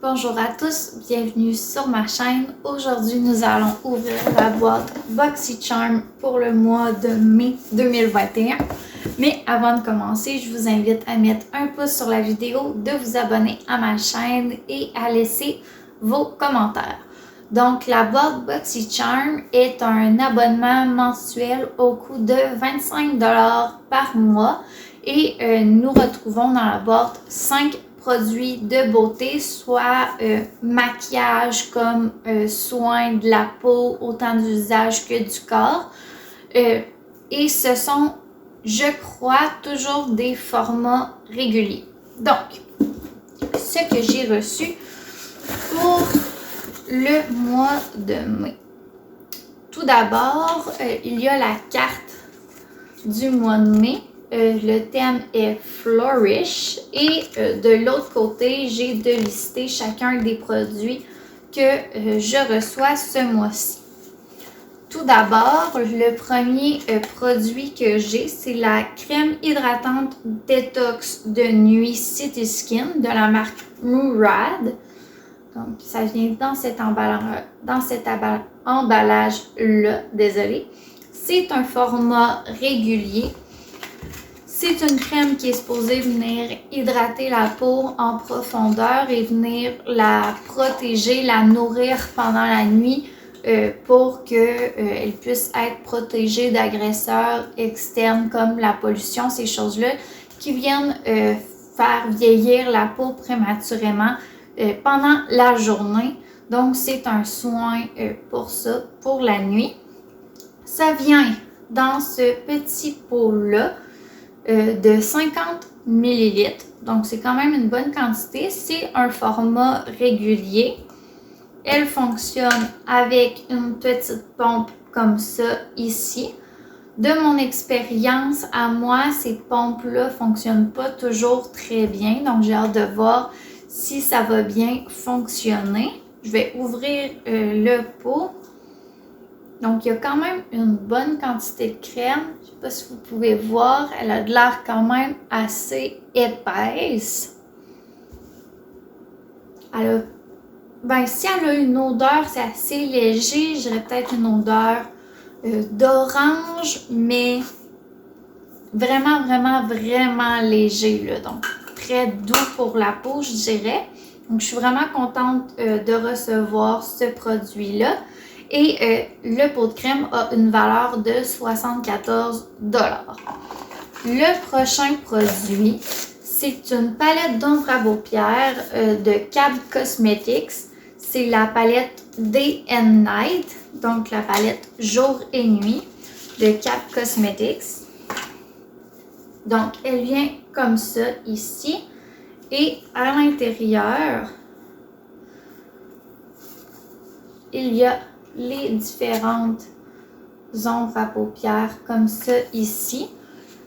Bonjour à tous, bienvenue sur ma chaîne. Aujourd'hui, nous allons ouvrir la boîte BoxyCharm pour le mois de mai 2021. Mais avant de commencer, je vous invite à mettre un pouce sur la vidéo, de vous abonner à ma chaîne et à laisser vos commentaires. Donc, la boîte BoxyCharm est un abonnement mensuel au coût de 25$ par mois et nous retrouvons dans la boîte 5 produits de beauté, soit maquillage comme soins de la peau, autant du visage que du corps. Et ce sont, je crois, toujours des formats réguliers. Donc, ce que j'ai reçu pour le mois de mai. Tout d'abord, il y a la carte du mois de mai. Le thème est Flourish et de l'autre côté, j'ai de lister chacun des produits que je reçois ce mois-ci. Tout d'abord, le premier produit que j'ai, c'est la crème hydratante détox de nuit City Skin de la marque Murad. Donc, ça vient dans cet emballage-là, désolé. C'est un format régulier. C'est une crème qui est supposée venir hydrater la peau en profondeur et venir la protéger, la nourrir pendant la nuit pour qu'elle puisse être protégée d'agresseurs externes comme la pollution, ces choses-là qui viennent faire vieillir la peau prématurément pendant la journée. Donc, c'est un soin pour ça, pour la nuit. Ça vient dans ce petit pot-là. De 50 ml. Donc, c'est quand même une bonne quantité. C'est un format régulier. Elle fonctionne avec une petite pompe comme ça ici. De mon expérience, à moi, ces pompes-là ne fonctionnent pas toujours très bien. Donc, j'ai hâte de voir si ça va bien fonctionner. Je vais ouvrir le pot. Donc, il y a quand même une bonne quantité de crème. Je ne sais pas si vous pouvez voir, elle a de l'air quand même assez épaisse. Si elle a une odeur, c'est assez léger. Je dirais peut-être une odeur d'orange, mais vraiment, vraiment, vraiment léger, là. Donc, très doux pour la peau, je dirais. Donc, je suis vraiment contente de recevoir ce produit-là. Et le pot de crème a une valeur de 74$. Le prochain produit, c'est une palette d'ombre à paupières de Cab Cosmetics. C'est la palette Day and Night, donc la palette jour et nuit de Cab Cosmetics. Donc, elle vient comme ça ici. Et à l'intérieur, il y a les différentes ombres à paupières comme ça ici.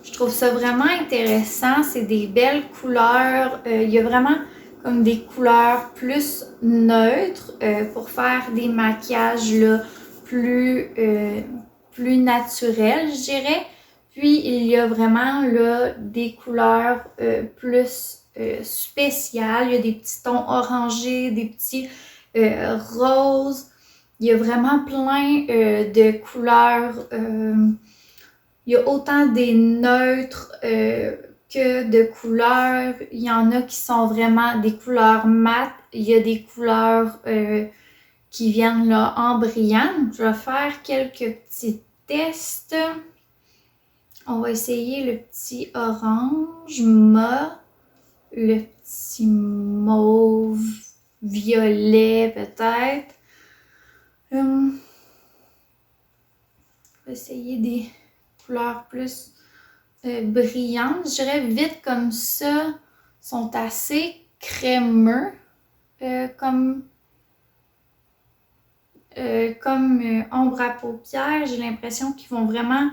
Je trouve ça vraiment intéressant. C'est des belles couleurs. Il y a vraiment comme des couleurs plus neutres pour faire des maquillages là, plus naturels, je dirais. Puis, il y a vraiment là, des couleurs plus spéciales. Il y a des petits tons orangés, des petits roses. Il y a vraiment plein de couleurs. Il y a autant des neutres que de couleurs. Il y en a qui sont vraiment des couleurs mates. Il y a des couleurs qui viennent là en brillant. Je vais faire quelques petits tests. On va essayer le petit orange mat, le petit mauve, violet peut-être. On va essayer des couleurs plus brillantes. Je dirais vite comme ça, sont assez crémeux comme ombre à paupières. J'ai l'impression qu'ils vont vraiment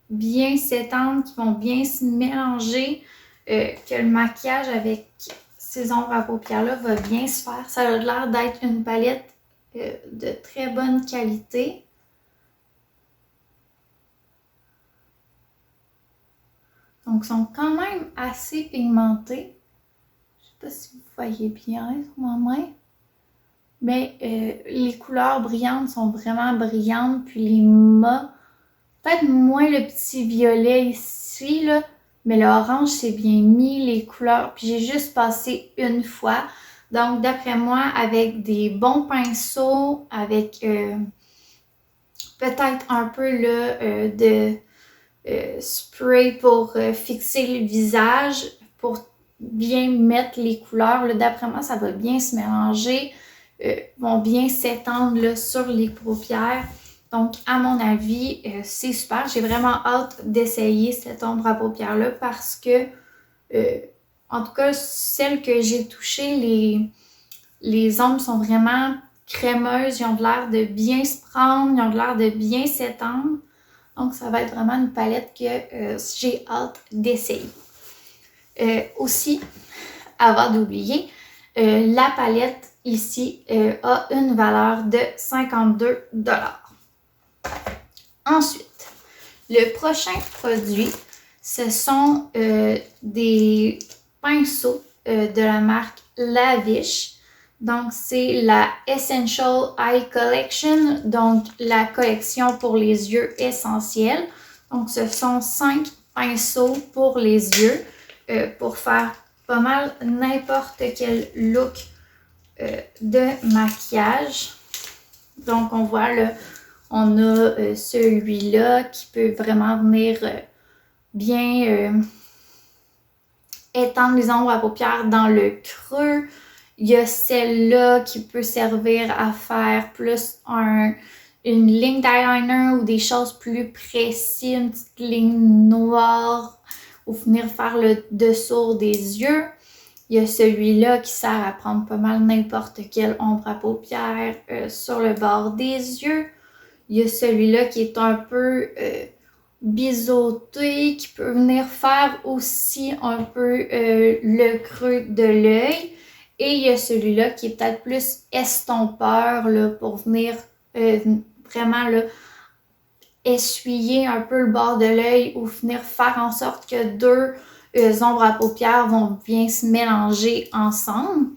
bien s'étendre, qu'ils vont bien se mélanger, que le maquillage avec ces ombres à paupières-là va bien se faire. Ça a l'air d'être une palette de très bonne qualité. Donc, ils sont quand même assez pigmentés. Je ne sais pas si vous voyez bien sur ma main. Mais les couleurs brillantes sont vraiment brillantes. Puis les mâts, peut-être moins le petit violet ici, là. Mais l'orange, c'est bien mis, les couleurs. Puis j'ai juste passé une fois. Donc, d'après moi, avec des bons pinceaux, avec peut-être un peu là, de spray pour fixer le visage, pour bien mettre les couleurs. D'après moi, ça va bien se mélanger, vont bien s'étendre là, sur les paupières. Donc, à mon avis, c'est super. J'ai vraiment hâte d'essayer cette ombre à paupières-là parce que, en tout cas, celles que j'ai touchées, les ombres sont vraiment crémeuses. Ils ont l'air de bien se prendre, ils ont l'air de bien s'étendre. Donc, ça va être vraiment une palette que j'ai hâte d'essayer. Aussi, avant d'oublier, la palette ici a une valeur de 52 $. Ensuite, le prochain produit, ce sont des pinceaux de la marque Lavish. Donc, c'est la Essential Eye Collection, donc la collection pour les yeux essentiels. Donc, ce sont 5 pinceaux pour les yeux pour faire pas mal n'importe quel look de maquillage. Donc, on voit là, on a celui-là qui peut vraiment venir bien étendre les ombres à paupières dans le creux. Il y a celle-là qui peut servir à faire plus une ligne d'eyeliner ou des choses plus précises, une petite ligne noire ou venir faire le dessous des yeux. Il y a celui-là qui sert à prendre pas mal n'importe quelle ombre à paupières sur le bord des yeux. Il y a celui-là qui est un peu biseauté, qui peut venir faire aussi un peu le creux de l'œil. Et il y a celui-là qui est peut-être plus estompeur là, pour venir vraiment là, essuyer un peu le bord de l'œil ou venir faire en sorte que deux ombres à paupières vont bien se mélanger ensemble.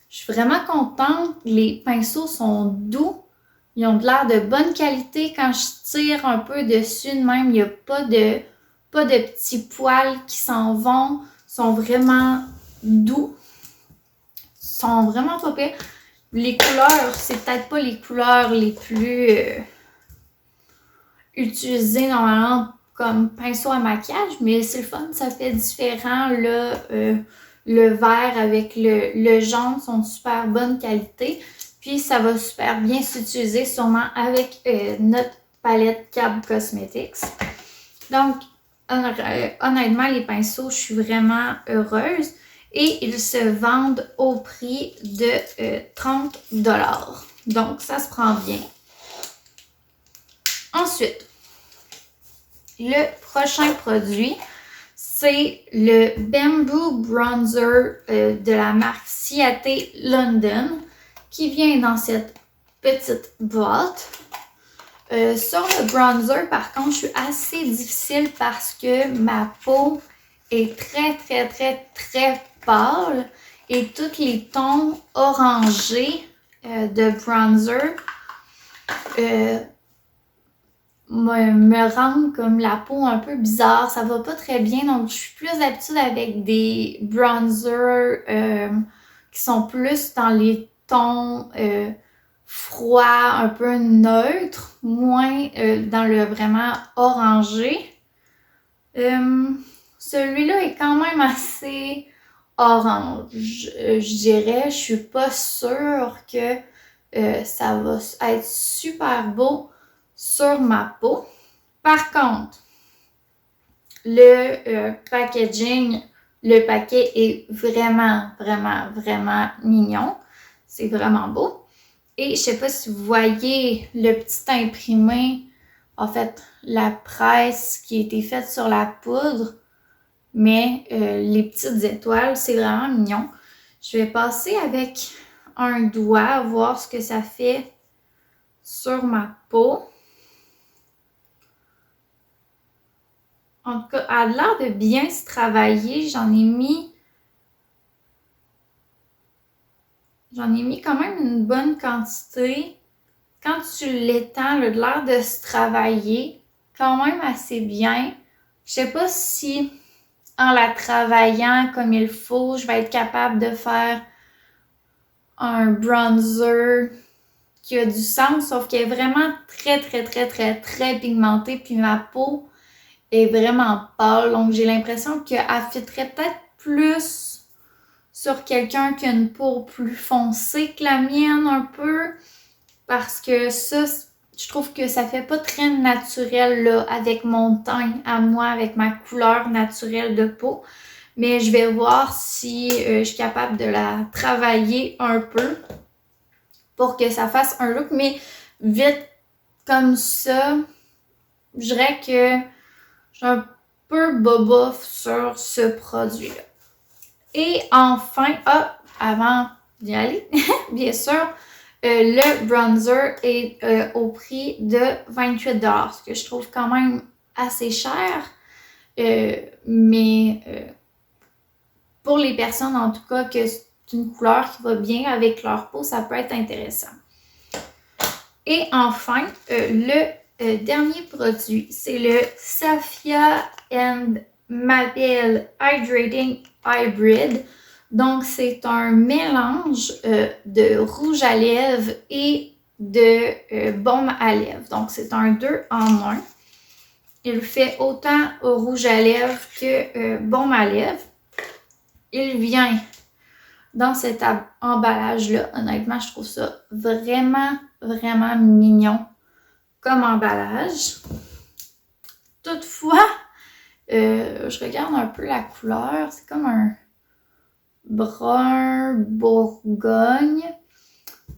Je suis vraiment contente. Les pinceaux sont doux. Ils ont de l'air de bonne qualité. Quand je tire un peu dessus de même, il n'y a pas de petits poils qui s'en vont. Ils sont vraiment doux. Ils sont vraiment pas pires. Les couleurs, c'est peut-être pas les couleurs les plus utilisées normalement comme pinceau à maquillage, mais c'est le fun. Ça fait différent. Là, le vert avec le jaune sont de super bonne qualité. Puis ça va super bien s'utiliser sûrement avec notre palette Cab Cosmetics. Donc, honnêtement, les pinceaux, je suis vraiment heureuse. Et ils se vendent au prix de 30 $. Donc, ça se prend bien. Ensuite, le prochain produit, c'est le Bamboo Bronzer de la marque Ciate London qui vient dans cette petite boîte. Sur le bronzer, par contre, je suis assez difficile parce que ma peau est très, très, très, très pâle et tous les tons orangés de bronzer me rendent comme la peau un peu bizarre. Ça va pas très bien, donc je suis plus habituée avec des bronzers qui sont plus dans les tons froid, un peu neutre, moins dans le vraiment orangé. Celui-là est quand même assez orange, je dirais. Je suis pas sûre que ça va être super beau sur ma peau. Par contre, le packaging, le paquet est vraiment, vraiment, vraiment mignon. C'est vraiment beau. Et je sais pas si vous voyez le petit imprimé, en fait, la presse qui a été faite sur la poudre, mais les petites étoiles, c'est vraiment mignon. Je vais passer avec un doigt, voir ce que ça fait sur ma peau. En tout cas, elle a l'air de bien se travailler. J'en ai mis J'en ai mis quand même une bonne quantité. Quand tu l'étends, il a l'air de se travailler quand même assez bien. Je sais pas si en la travaillant comme il faut, je vais être capable de faire un bronzer qui a du sens, sauf qu'elle est vraiment très pigmentée, puis ma peau est vraiment pâle, donc j'ai l'impression qu'elle fitterait peut-être plus sur quelqu'un qui a une peau plus foncée que la mienne un peu, parce que ça, je trouve que ça fait pas très naturel là, avec mon teint à moi, avec ma couleur naturelle de peau. Mais je vais voir si je suis capable de la travailler un peu pour que ça fasse un look. Mais vite comme ça, je dirais que je suis un peu bobof sur ce produit-là. Et enfin, avant d'y aller, bien sûr, le bronzer est au prix de 28 $, ce que je trouve quand même assez cher. Mais pour les personnes, en tout cas, que c'est une couleur qui va bien avec leur peau, ça peut être intéressant. Et enfin, le dernier produit, c'est le Safia & Mabel Hydrating Hybrid. Donc, c'est un mélange de rouge à lèvres et de baume à lèvres. Donc, c'est un 2 en 1. Il fait autant au rouge à lèvres que baume à lèvres. Il vient dans cet emballage-là. Honnêtement, je trouve ça vraiment mignon comme emballage. Toutefois, je regarde un peu la couleur. C'est comme un brun bourgogne.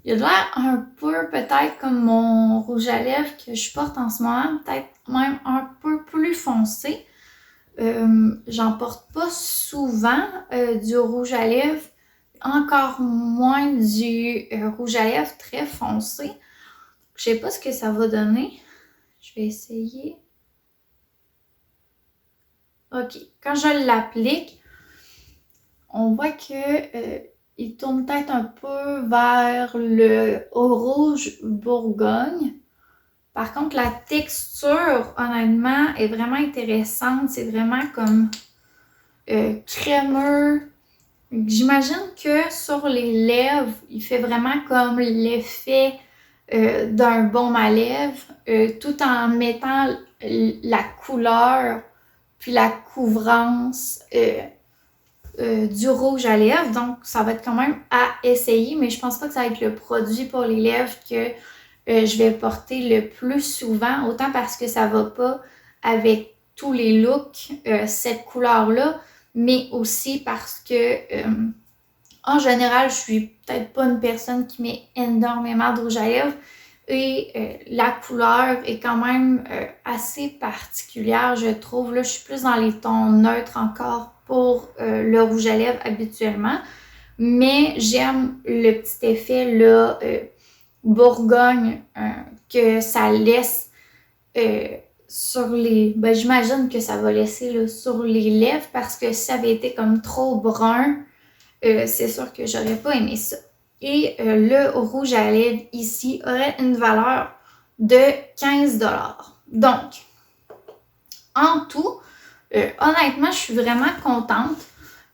Il a l'air un peu peut-être comme mon rouge à lèvres que je porte en ce moment. Peut-être même un peu plus foncé. J'en porte pas souvent du rouge à lèvres. Encore moins du rouge à lèvres très foncé. Je sais pas ce que ça va donner. Je vais essayer. Ok, quand je l'applique, on voit que il tourne peut-être un peu vers le rouge bourgogne. Par contre, la texture, honnêtement, est vraiment intéressante. C'est vraiment comme crémeux. J'imagine que sur les lèvres, il fait vraiment comme l'effet d'un baume à lèvres, tout en mettant la couleur puis la couvrance du rouge à lèvres. Donc, ça va être quand même à essayer, mais je pense pas que ça va être le produit pour les lèvres que je vais porter le plus souvent, autant parce que ça va pas avec tous les looks, cette couleur-là, mais aussi parce que en général, je suis peut-être pas une personne qui met énormément de rouge à lèvres et la couleur est quand même assez particulière, je trouve. Là, je suis plus dans les tons neutres encore pour le rouge à lèvres habituellement, mais j'aime le petit effet là, Bourgogne que ça laisse sur les... Ben, j'imagine que ça va laisser là, sur les lèvres parce que si ça avait été comme trop brun, c'est sûr que j'aurais pas aimé ça. Et le rouge à lèvres ici aurait une valeur de 15 $. Donc, en tout, honnêtement, je suis vraiment contente.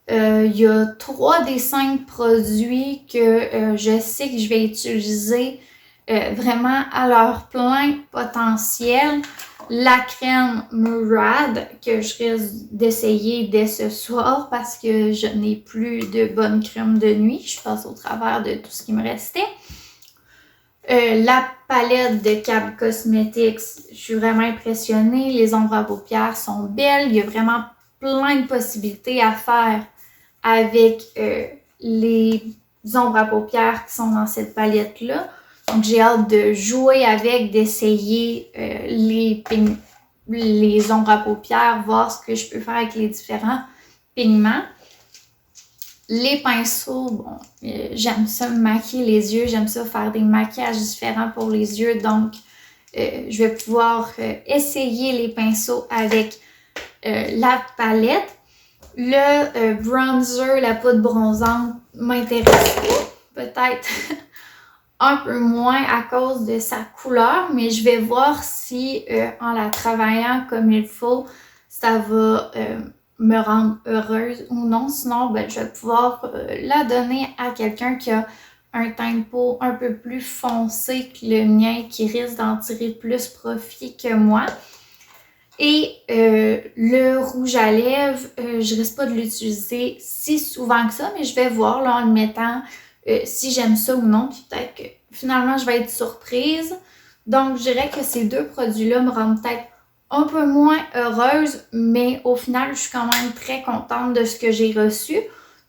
Il y a 3 des 5 produits que je sais que je vais utiliser vraiment à leur plein potentiel. La crème Murad que je risque d'essayer dès ce soir parce que je n'ai plus de bonne crème de nuit. Je passe au travers de tout ce qui me restait. La palette de Cab Cosmetics, je suis vraiment impressionnée. Les ombres à paupières sont belles. Il y a vraiment plein de possibilités à faire avec les ombres à paupières qui sont dans cette palette-là. Donc, j'ai hâte de jouer avec, d'essayer les ombres à paupières, voir ce que je peux faire avec les différents pigments. Les pinceaux, bon, j'aime ça me maquiller les yeux, j'aime ça faire des maquillages différents pour les yeux. Donc, je vais pouvoir essayer les pinceaux avec la palette. Le bronzer, la poudre bronzante m'intéresse pas. peut-être un peu moins à cause de sa couleur, mais je vais voir si en la travaillant comme il faut, ça va me rendre heureuse ou non. Sinon, ben, je vais pouvoir la donner à quelqu'un qui a un teint de peau un peu plus foncé que le mien, qui risque d'en tirer plus profit que moi. Et le rouge à lèvres, je risque pas de l'utiliser si souvent que ça, mais je vais voir là, en le mettant si j'aime ça ou non. Puis peut-être que finalement, je vais être surprise. Donc, je dirais que ces deux produits-là me rendent peut-être un peu moins heureuse, mais au final, je suis quand même très contente de ce que j'ai reçu.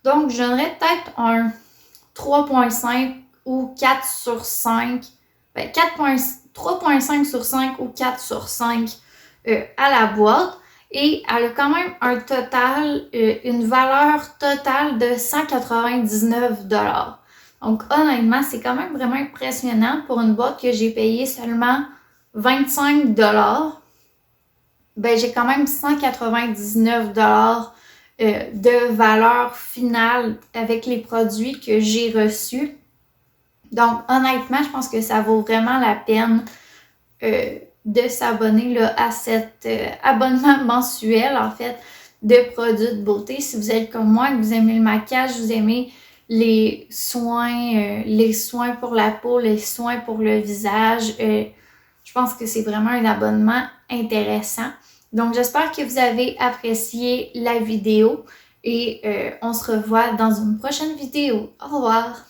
Donc, je donnerais peut-être un 3.5 ou 4 sur 5. Ben, 3.5 sur 5 ou 4 sur 5 à la boîte. Et elle a quand même un total, une valeur totale de 199 $. Donc honnêtement, c'est quand même vraiment impressionnant pour une boîte que j'ai payée seulement 25 $. Ben, j'ai quand même 199 $ de valeur finale avec les produits que j'ai reçus. Donc honnêtement, je pense que ça vaut vraiment la peine de s'abonner là, à cet abonnement mensuel, en fait, de produits de beauté. Si vous êtes comme moi, que vous aimez le maquillage, vous aimez les soins pour la peau, les soins pour le visage, je pense que c'est vraiment un abonnement intéressant. Donc, j'espère que vous avez apprécié la vidéo et on se revoit dans une prochaine vidéo. Au revoir!